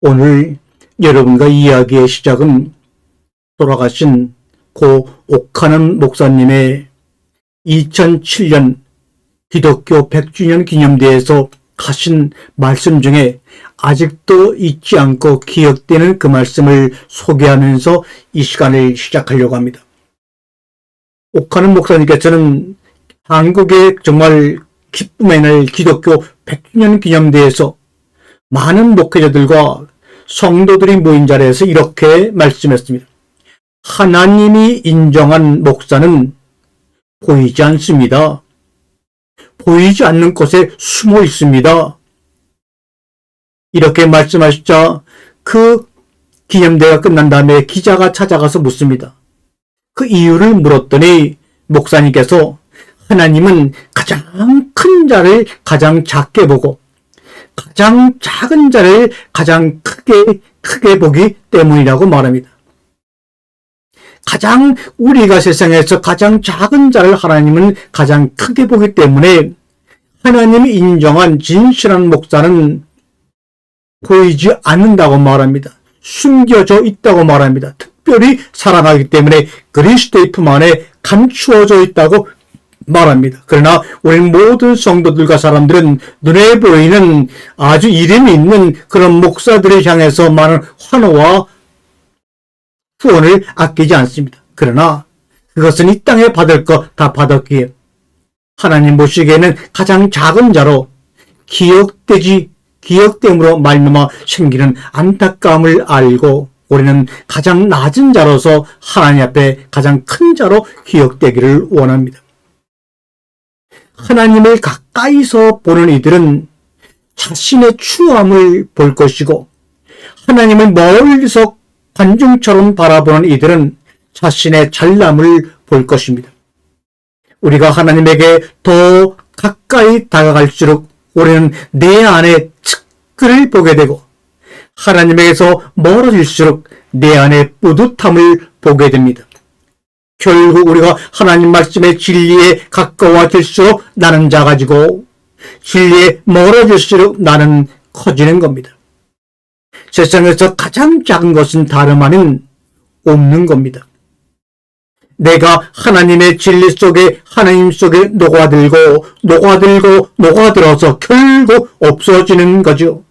오늘 여러분과 이야기의 시작은 돌아가신 고 옥하는 목사님의 2007년 기독교 100주년 기념대회에서 하신 말씀 중에 아직도 잊지 않고 기억되는 그 말씀을 소개하면서 이 시간을 시작하려고 합니다. 옥하는 목사님께서는 한국의 정말 기쁨의 날 기독교 100주년 기념대회에서 많은 목회자들과 성도들이 모인 자리에서 이렇게 말씀했습니다. 하나님이 인정한 목사는 보이지 않습니다. 보이지 않는 곳에 숨어 있습니다. 이렇게 말씀하시자 그 기념대회가 끝난 다음에 기자가 찾아가서 묻습니다. 그 이유를 물었더니 목사님께서 하나님은 가장 큰 자를 가장 작게 보고 가장 작은 자를 가장 크게 보기 때문이라고 말합니다. 우리가 세상에서 가장 작은 자를 하나님은 가장 크게 보기 때문에 하나님이 인정한 진실한 목사는 보이지 않는다고 말합니다. 숨겨져 있다고 말합니다. 특별히 사랑하기 때문에 그리스도의 품 안에 감추어져 있다고 말합니다. 그러나 우리 모든 성도들과 사람들은 눈에 보이는 아주 이름이 있는 그런 목사들을 향해서 많은 환호와 후원을 아끼지 않습니다. 그러나 그것은 이 땅에 받을 것 다 받았기에 하나님 보시기에는 가장 작은 자로 기억됨으로 말미암아 생기는 안타까움을 알고 우리는 가장 낮은 자로서 하나님 앞에 가장 큰 자로 기억되기를 원합니다. 하나님을 가까이서 보는 이들은 자신의 추함을 볼 것이고 하나님을 멀리서 관중처럼 바라보는 이들은 자신의 잘남을 볼 것입니다. 우리가 하나님에게 더 가까이 다가갈수록 우리는 내 안에 특글을 보게 되고 하나님에게서 멀어질수록 내 안에 뿌듯함을 보게 됩니다. 결국 우리가 하나님 말씀의 진리에 가까워질수록 나는 작아지고 진리에 멀어질수록 나는 커지는 겁니다. 세상에서 가장 작은 것은 다름 아닌 없는 겁니다. 내가 하나님의 진리 속에 하나님 속에 녹아들어서 결국 없어지는 거죠.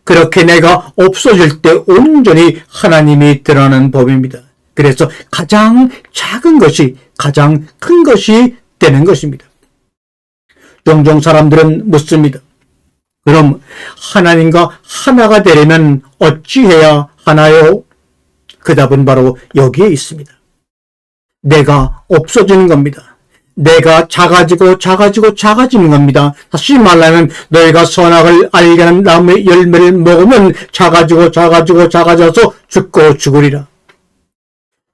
그렇게 내가 없어질 때 온전히 하나님이 드러나는 법입니다. 그래서 가장 작은 것이 가장 큰 것이 되는 것입니다. 종종 사람들은 묻습니다. 그럼 하나님과 하나가 되려면 어찌해야 하나요? 그 답은 바로 여기에 있습니다. 내가 없어지는 겁니다. 내가 작아지는 겁니다. 다시 말하면 너희가 선악을 알게 하는 나무의 열매를 먹으면 작아져서 죽고 죽으리라.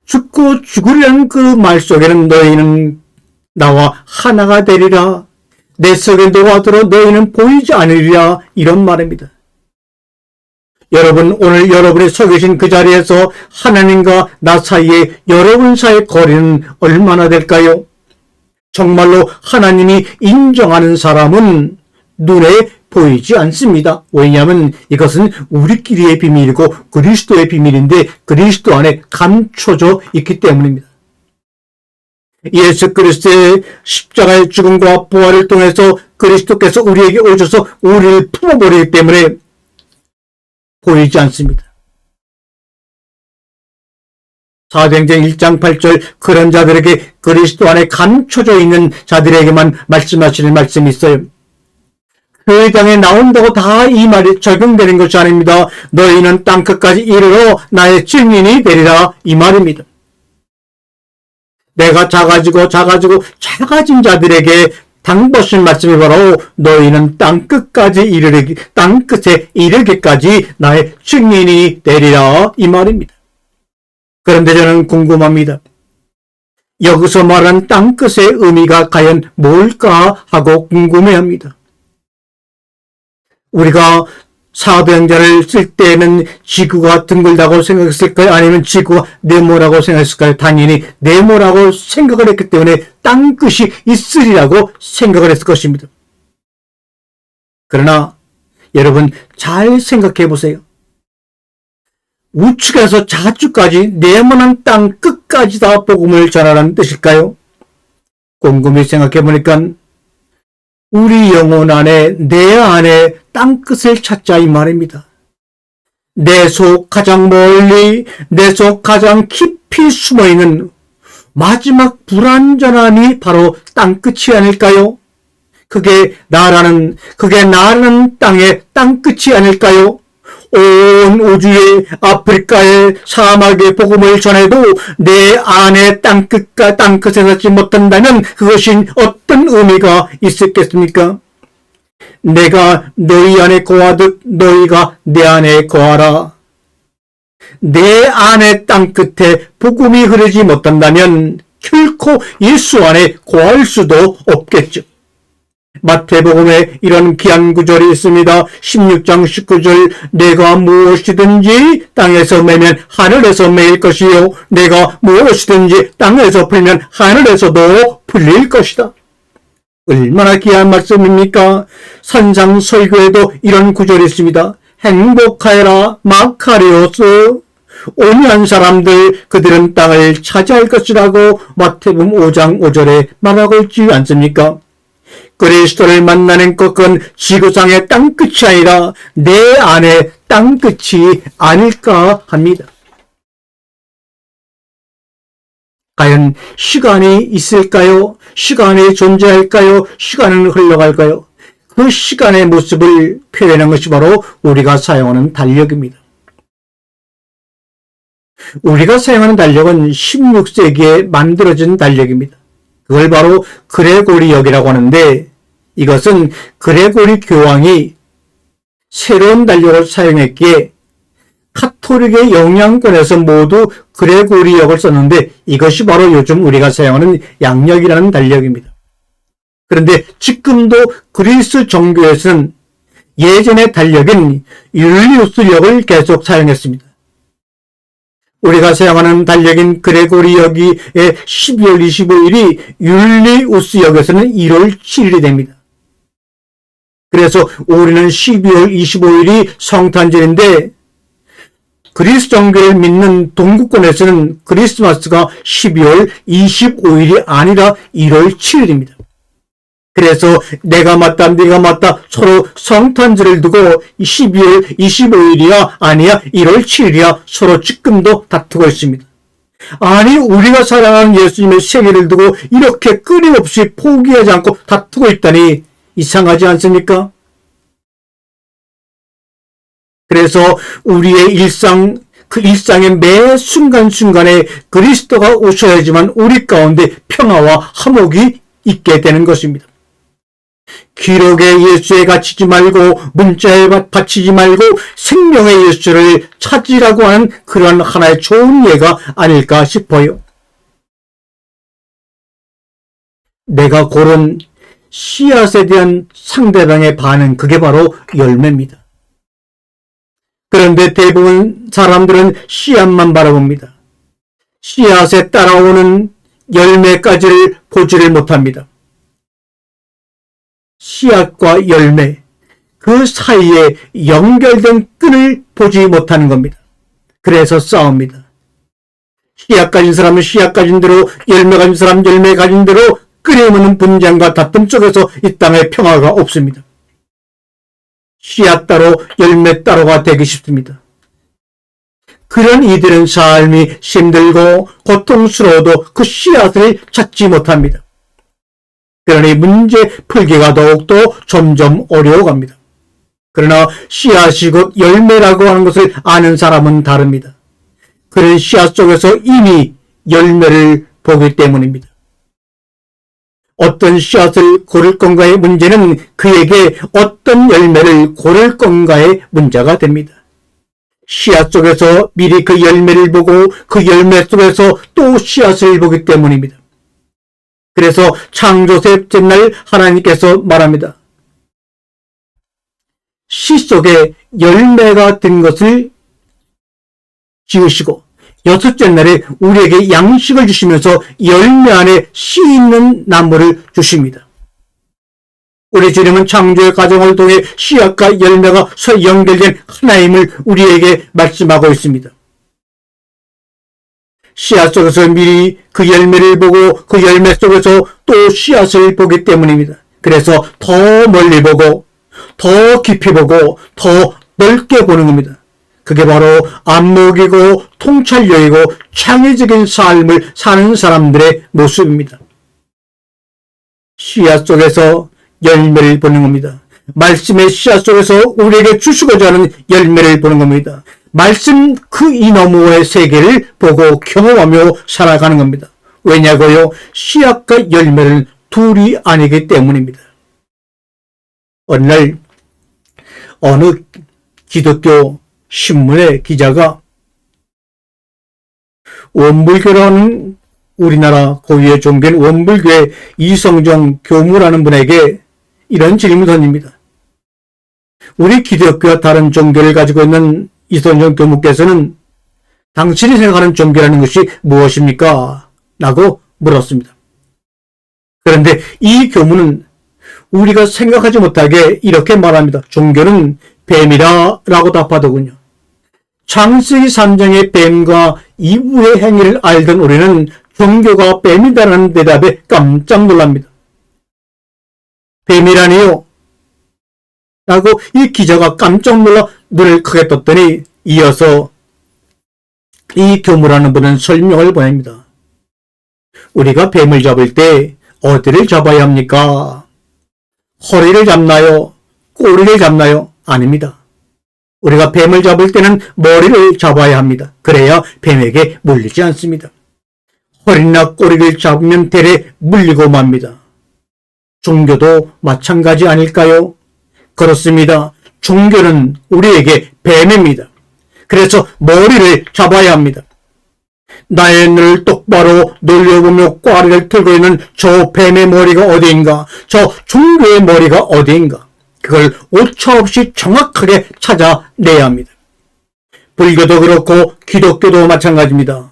죽고 죽으리라는 그 말 속에는 너희는 나와 하나가 되리라. 내 속에 녹아들어 너희는 보이지 않으리라. 이런 말입니다. 여러분, 오늘 여러분이 서 계신 그 자리에서 하나님과 나 사이에 여러분 사이의 거리는 얼마나 될까요? 정말로 하나님이 인정하는 사람은 눈에 보이지 않습니다. 왜냐하면 이것은 우리끼리의 비밀이고 그리스도의 비밀인데 그리스도 안에 감춰져 있기 때문입니다. 예수 그리스도의 십자가의 죽음과 부활을 통해서 그리스도께서 우리에게 오셔서 우리를 품어버리기 때문에 보이지 않습니다. 사도행전 1장 8절 그런 자들에게 그리스도 안에 감춰져 있는 자들에게만 말씀하시는 말씀이 있어요. 그 땅에 나온다고 다 이 말이 적용되는 것이 아닙니다. 너희는 땅끝까지 이르러 나의 증인이 되리라 이 말입니다. 내가 작아진 자들에게 당부하신 말씀이 바로 너희는 땅끝에 이르기까지 나의 증인이 되리라 이 말입니다. 그런데 저는 궁금합니다. 여기서 말하는 땅끝의 의미가 과연 뭘까 하고 궁금해합니다. 우리가 사도행전을 쓸 때는 지구가 둥글다고 생각했을까요? 아니면 지구가 네모라고 생각했을까요? 당연히 네모라고 생각을 했기 때문에 땅끝이 있으리라고 생각을 했을 것입니다. 그러나 여러분 잘 생각해 보세요. 우측에서 좌측까지 네모난 땅 끝까지 다 복음을 전하라는 뜻일까요? 곰곰이 생각해보니까 우리 영혼 안에, 내 안에 땅끝을 찾자 이 말입니다. 내 속 가장 멀리, 내 속 가장 깊이 숨어있는 마지막 불완전함이 바로 땅끝이 아닐까요? 그게 나라는 땅의 땅끝이 아닐까요? 온 우주의 아프리카의 사막의 복음을 전해도 내 안의 땅끝에 닿지 못한다면 그것이 어떤 의미가 있었겠습니까? 내가 너희 안에 거하듯 너희가 내 안에 거하라. 내 안의 땅끝에 복음이 흐르지 못한다면 결코 예수 안에 거할 수도 없겠죠. 마태복음에 이런 귀한 구절이 있습니다. 16장 19절 내가 무엇이든지 땅에서 매면 하늘에서 매일 것이요 내가 무엇이든지 땅에서 풀면 하늘에서도 풀릴 것이다. 얼마나 귀한 말씀입니까? 산상설교에도 이런 구절이 있습니다. 행복하여라 마카리오스. 오묘한 사람들 그들은 땅을 차지할 것이라고 마태복음 5장 5절에 말하고 있지 않습니까? 그리스도를 만나는 것은 지구상의 땅끝이 아니라 내 안의 땅끝이 아닐까 합니다. 과연 시간이 있을까요? 시간이 존재할까요? 시간은 흘러갈까요? 그 시간의 모습을 표현한 것이 바로 우리가 사용하는 달력입니다. 우리가 사용하는 달력은 16세기에 만들어진 달력입니다. 그걸 바로 그레고리역이라고 하는데 이것은 그레고리 교황이 새로운 달력을 사용했기에 카톨릭의 영향권에서 모두 그레고리역을 썼는데 이것이 바로 요즘 우리가 사용하는 양력이라는 달력입니다. 그런데 지금도 그리스 정교에서는 예전의 달력인 율리우스역을 계속 사용했습니다. 우리가 사용하는 달력인 그레고리역의 12월 25일이 율리우스역에서는 1월 7일이 됩니다. 그래서 우리는 12월 25일이 성탄절인데 그리스 정교를 믿는 동구권에서는 크리스마스가 12월 25일이 아니라 1월 7일입니다. 그래서 내가 맞다 네가 맞다 서로 성탄절을 두고 12월 25일이야 아니야 1월 7일이야 서로 지금도 다투고 있습니다. 아니 우리가 사랑하는 예수님의 생일을 두고 이렇게 끊임없이 포기하지 않고 다투고 있다니 이상하지 않습니까? 그래서 우리의 그 일상의 매 순간순간에 그리스도가 오셔야지만 우리 가운데 평화와 화목이 있게 되는 것입니다. 기록의 예수에 갇히지 말고 문자에 바치지 말고 생명의 예수를 찾으라고 하는 그러한 하나의 좋은 예가 아닐까 싶어요. 내가 고른 씨앗에 대한 상대방의 반응 그게 바로 열매입니다. 그런데 대부분 사람들은 씨앗만 바라봅니다. 씨앗에 따라오는 열매까지를 보지를 못합니다. 씨앗과 열매, 그 사이에 연결된 끈을 보지 못하는 겁니다. 그래서 싸웁니다. 씨앗 가진 사람은 씨앗 가진 대로, 열매 가진 사람은 열매 가진 대로 끊임없는 분쟁과 다툼 속에서 이 땅에 평화가 없습니다. 씨앗 따로 열매 따로가 되기 쉽습니다. 그런 이들은 삶이 힘들고 고통스러워도 그 씨앗을 찾지 못합니다. 그러니 문제 풀기가 더욱더 점점 어려워갑니다. 그러나 씨앗이 곧 열매라고 하는 것을 아는 사람은 다릅니다. 그런 씨앗 속에서 이미 열매를 보기 때문입니다. 어떤 씨앗을 고를 건가의 문제는 그에게 어떤 열매를 고를 건가의 문제가 됩니다. 씨앗 속에서 미리 그 열매를 보고 그 열매 속에서 또 씨앗을 보기 때문입니다. 그래서 창조 셋째 날 하나님께서 말합니다. 씨 속에 열매가 든 것을 지으시고 여섯째 날에 우리에게 양식을 주시면서 열매 안에 씨 있는 나무를 주십니다. 우리 주님은 창조의 과정을 통해 씨앗과 열매가 서로 연결된 하나임을 우리에게 말씀하고 있습니다. 씨앗 속에서 미리 그 열매를 보고 그 열매 속에서 또 씨앗을 보기 때문입니다. 그래서 더 멀리 보고 더 깊이 보고 더 넓게 보는 겁니다. 그게 바로 안목이고 통찰력이고 창의적인 삶을 사는 사람들의 모습입니다. 씨앗 속에서 열매를 보는 겁니다. 말씀의 씨앗 속에서 우리에게 주시고자 하는 열매를 보는 겁니다. 말씀 그 이너머의 세계를 보고 경험하며 살아가는 겁니다. 왜냐고요? 씨앗과 열매는 둘이 아니기 때문입니다. 어느 날 어느 기독교 신문의 기자가 원불교라는 우리나라 고유의 종교인 원불교의 이성종 교무라는 분에게 이런 질문을 던집니다. 우리 기독교와 다른 종교를 가지고 있는 이성종 교무께서는 당신이 생각하는 종교라는 것이 무엇입니까? 라고 물었습니다. 그런데 이 교무는 우리가 생각하지 못하게 이렇게 말합니다. 종교는 뱀이다 라고 답하더군요. 창세기 3장의 뱀과 이브의 행위를 알던 우리는 종교가 뱀이다라는 대답에 깜짝 놀랍니다. 뱀이라니요? 라고 이 기자가 깜짝 놀라 눈을 크게 떴더니 이어서 이 교무라는 분은 설명을 보냅니다. 우리가 뱀을 잡을 때 어디를 잡아야 합니까? 허리를 잡나요? 꼬리를 잡나요? 아닙니다. 우리가 뱀을 잡을 때는 머리를 잡아야 합니다. 그래야 뱀에게 물리지 않습니다. 허리나 꼬리를 잡으면 대래 물리고 맙니다. 종교도 마찬가지 아닐까요? 그렇습니다. 종교는 우리에게 뱀입니다. 그래서 머리를 잡아야 합니다. 나의 눈을 똑바로 놀려보며 꽈리를 틀고 있는 저 뱀의 머리가 어디인가? 저 종교의 머리가 어디인가? 그걸 오차없이 정확하게 찾아내야 합니다. 불교도 그렇고 기독교도 마찬가지입니다.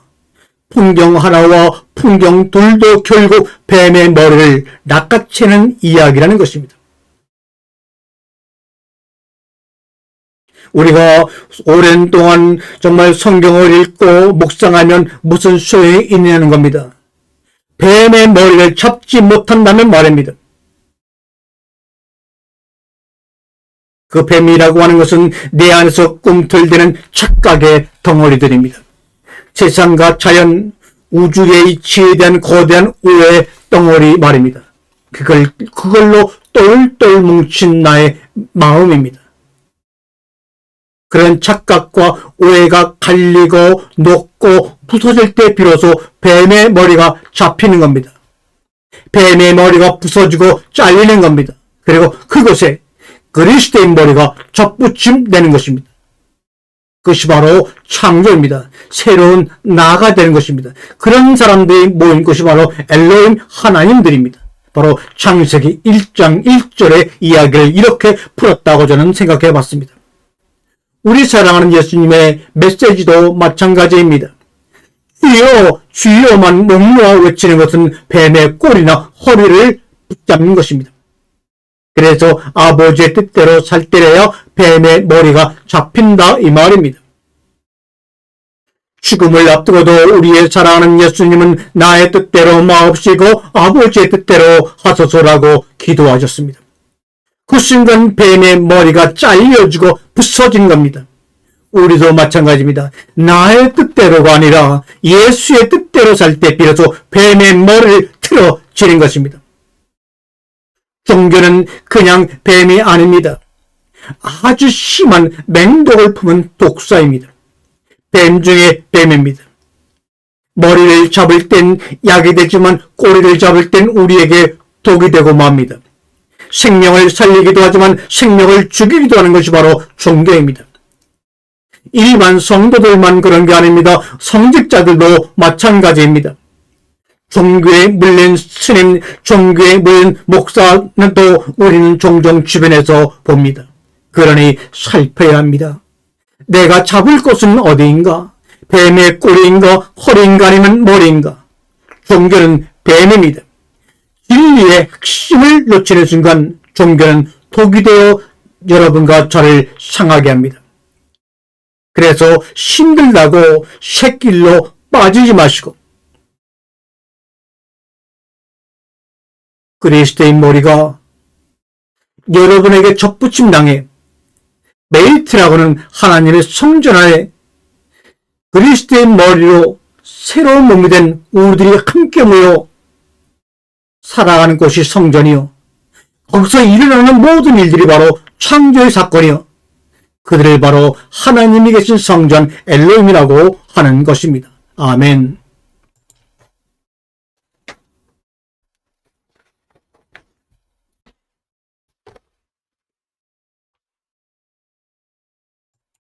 풍경 하나와 풍경 둘도 결국 뱀의 머리를 낚아채는 이야기라는 것입니다. 우리가 오랜 동안 정말 성경을 읽고 묵상하면 무슨 소용이 있냐는 겁니다. 뱀의 머리를 잡지 못한다면 말입니다. 그 뱀이라고 하는 것은 내 안에서 꿈틀대는 착각의 덩어리들입니다. 세상과 자연, 우주의 이치에 대한 거대한 오해의 덩어리 말입니다. 그걸로 똘똘 뭉친 나의 마음입니다. 그런 착각과 오해가 갈리고 녹고 부서질 때 비로소 뱀의 머리가 잡히는 겁니다. 뱀의 머리가 부서지고 잘리는 겁니다. 그리고 그곳에 그리스도의 머리가 접붙임되는 것입니다. 그것이 바로 창조입니다. 새로운 나가 되는 것입니다. 그런 사람들이 모인 것이 바로 엘로힘 하나님들입니다. 바로 창세기 1장 1절의 이야기를 이렇게 풀었다고 저는 생각해 봤습니다. 우리 사랑하는 예수님의 메시지도 마찬가지입니다. 주여 주여만 목놓아 외치는 것은 뱀의 꼬리나 허리를 붙잡는 것입니다. 그래서 아버지의 뜻대로 살 때려야 뱀의 머리가 잡힌다 이 말입니다. 죽음을 앞두고도 우리의 사랑하는 예수님은 나의 뜻대로 마옵시고 아버지의 뜻대로 하소서라고 기도하셨습니다. 그 순간 뱀의 머리가 잘려지고 부서진 겁니다. 우리도 마찬가지입니다. 나의 뜻대로가 아니라 예수의 뜻대로 살 때 비로소 뱀의 머리를 틀어지는 것입니다. 종교는 그냥 뱀이 아닙니다. 아주 심한 맹독을 품은 독사입니다. 뱀 중에 뱀입니다. 머리를 잡을 땐 약이 되지만 꼬리를 잡을 땐 우리에게 독이 되고 맙니다. 생명을 살리기도 하지만 생명을 죽이기도 하는 것이 바로 종교입니다. 일반 성도들만 그런 게 아닙니다. 성직자들도 마찬가지입니다. 종교에 물린 스님, 종교에 물린 목사는 또 우리는 종종 주변에서 봅니다. 그러니 살펴야 합니다. 내가 잡을 곳은 어디인가? 뱀의 꼬리인가? 허리인가? 아니면 머리인가? 종교는 뱀입니다. 진리의 핵심을 놓치는 순간 종교는 독이 되어 여러분과 저를 상하게 합니다. 그래서 힘들다고 샛길로 빠지지 마시고 그리스도의 머리가 여러분에게 접붙임 당해 메이트라고 하는 하나님의 성전 안에 그리스도의 머리로 새로운 몸이 된 우리들이 함께 모여 살아가는 곳이 성전이요. 거기서 일어나는 모든 일들이 바로 창조의 사건이요. 그들을 바로 하나님이 계신 성전 엘로힘이라고 하는 것입니다. 아멘.